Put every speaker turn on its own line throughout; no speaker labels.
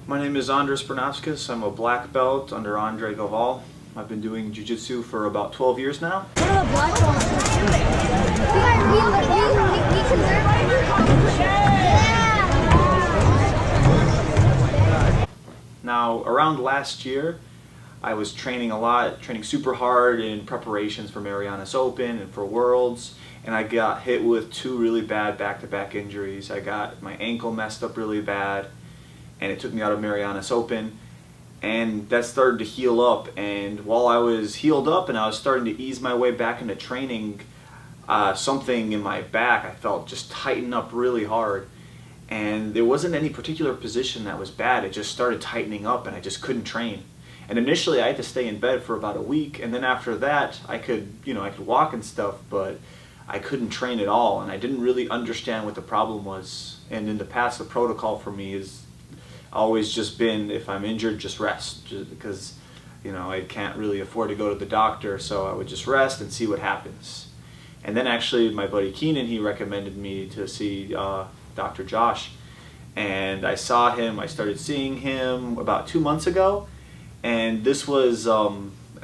My name is Andres Bernavskis. I'm a black belt under Andre Goval. I've been doing jiu-jitsu for about 12 years now.
What are the black belts?
Now, around last year, I was training a lot, training super hard in preparations for Marianas Open and for Worlds, and I got hit with two really bad back-to-back injuries. I got my ankle messed up really bad, and it took me out of Marianas Open, and that started to heal up. And while I was healed up and I was starting to ease my way back into training, something in my back I felt just tighten up really hard, and there wasn't any particular position that was bad. It just started tightening up and I just couldn't train. And initially I had to stay in bed for about a week, and then after that I could walk and stuff, but I couldn't train at all, and I didn't really understand what the problem was. And in the past, the protocol for me is always just been, if I'm injured, just rest, just because I can't really afford to go to the doctor, so I would just rest and see what happens. And then actually my buddy Keenan, he recommended me to see Dr. Josh, and I saw him. I started seeing him about 2 months ago, and this was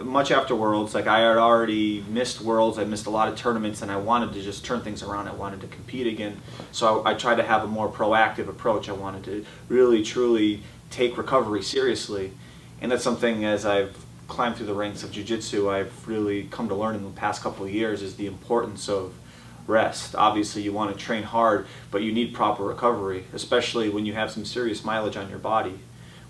much after Worlds. Like, I had already missed Worlds, I missed a lot of tournaments, and I wanted to just turn things around. I wanted to compete again, so I tried to have a more proactive approach. I wanted to really truly take recovery seriously, and that's something, as I've climbed through the ranks of jiu-jitsu, I've really come to learn in the past couple of years, is the importance of rest. Obviously you want to train hard, but you need proper recovery, especially when you have some serious mileage on your body.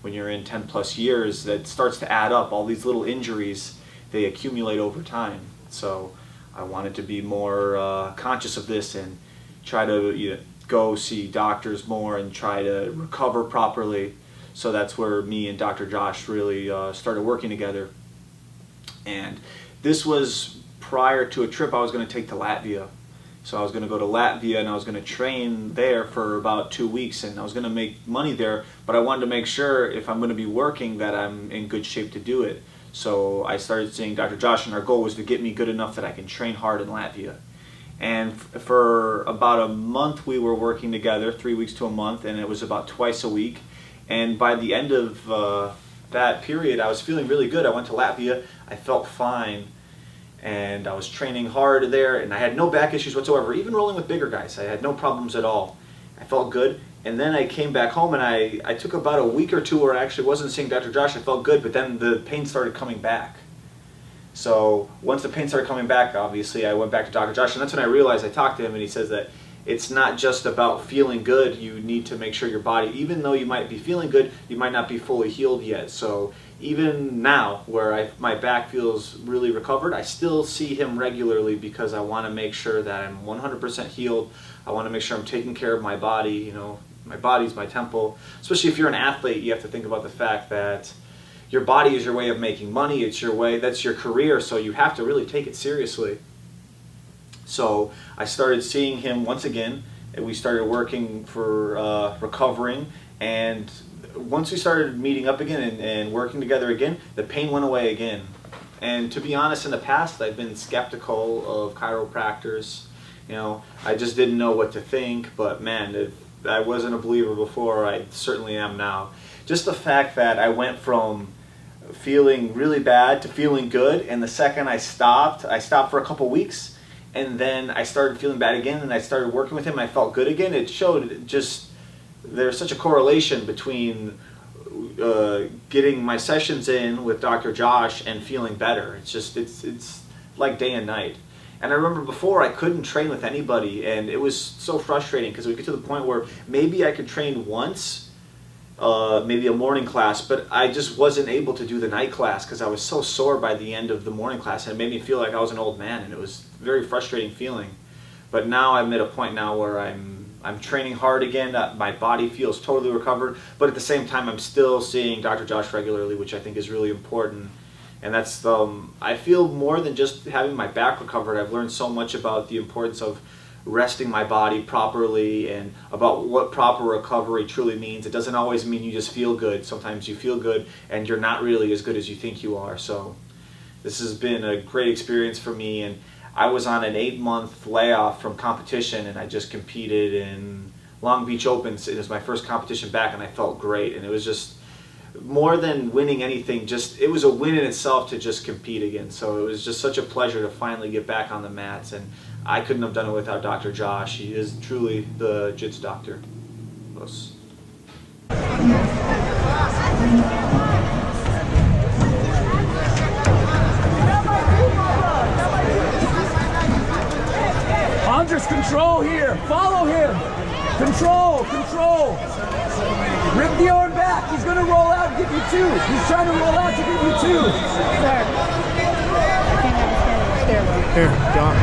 When you're in 10 plus years, that starts to add up. All these little injuries, they accumulate over time. So I wanted to be more conscious of this and try to go see doctors more and try to recover properly. So that's where me and Dr. Josh really started working together. And this was prior to a trip I was going to take to Latvia. So I was going to go to Latvia and I was going to train there for about 2 weeks, and I was going to make money there, but I wanted to make sure if I'm going to be working that I'm in good shape to do it. So I started seeing Dr. Josh, and our goal was to get me good enough that I can train hard in Latvia. And for about a month we were working together, 3 weeks to a month, and it was about twice a week. And by the end of that period I was feeling really good. I went to Latvia, I felt fine, and I was training hard there, and I had no back issues whatsoever. Even rolling with bigger guys, I had no problems at all. I felt good, and then I came back home, and I took about a week or two where I actually wasn't seeing Dr. Josh. I felt good, but then the pain started coming back. So once the pain started coming back, obviously I went back to Dr. Josh, and that's when I realized, I talked to him, and he says that it's not just about feeling good. You need to make sure your body, even though you might be feeling good, you might not be fully healed yet. So even now, where my back feels really recovered, I still see him regularly because I want to make sure that I'm 100% healed. I want to make sure I'm taking care of my body. My body's my temple. Especially if you're an athlete, you have to think about the fact that your body is your way of making money. It's your way, that's your career, so you have to really take it seriously. So I started seeing him once again, and we started working for recovering, and once we started meeting up again and working together again, the pain went away again. And to be honest, in the past I've been skeptical of chiropractors. I just didn't know what to think, but man, if I wasn't a believer before, I certainly am now. Just the fact that I went from feeling really bad to feeling good, and the second I stopped for a couple weeks, and then I started feeling bad again, and I started working with him, and I felt good again. It showed just there's such a correlation between getting my sessions in with Dr. Josh and feeling better. It's like day and night. And I remember before I couldn't train with anybody, and it was so frustrating because we get to the point where maybe I could train once, maybe a morning class, but I just wasn't able to do the night class because I was so sore by the end of the morning class, and it made me feel like I was an old man, and it was a very frustrating feeling. But now I'm at a point now where I'm training hard again. My body feels totally recovered, but at the same time I'm still seeing Dr. Josh regularly, which I think is really important. And that's I feel more than just having my back recovered. I've learned so much about the importance of resting my body properly and about what proper recovery truly means. It doesn't always mean you just feel good. Sometimes you feel good and you're not really as good as you think you are. So this has been a great experience for me, and I was on an 8-month layoff from competition, and I just competed in Long Beach Opens. It was my first competition back, and I felt great, and it was just more than winning anything, just it was a win in itself to just compete again. So it was just such a pleasure to finally get back on the mats, and I couldn't have done it without Dr. Josh. He is truly the Jiu-Jitsu doctor. Yes.
Andres, control here. Follow him. Control, control. Rip the arm back. He's going to roll out and give you two. He's trying to roll out to give you two.
Sir, I can't understand the stairwell.
Here, John.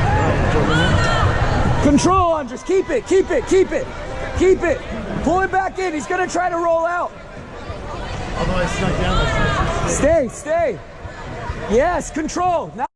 Control, Andres. Keep it, keep it, keep it. Keep it. Pull it back in. He's going to try to roll out.
Although I snuck down.
Stay, stay. Yes, control. Now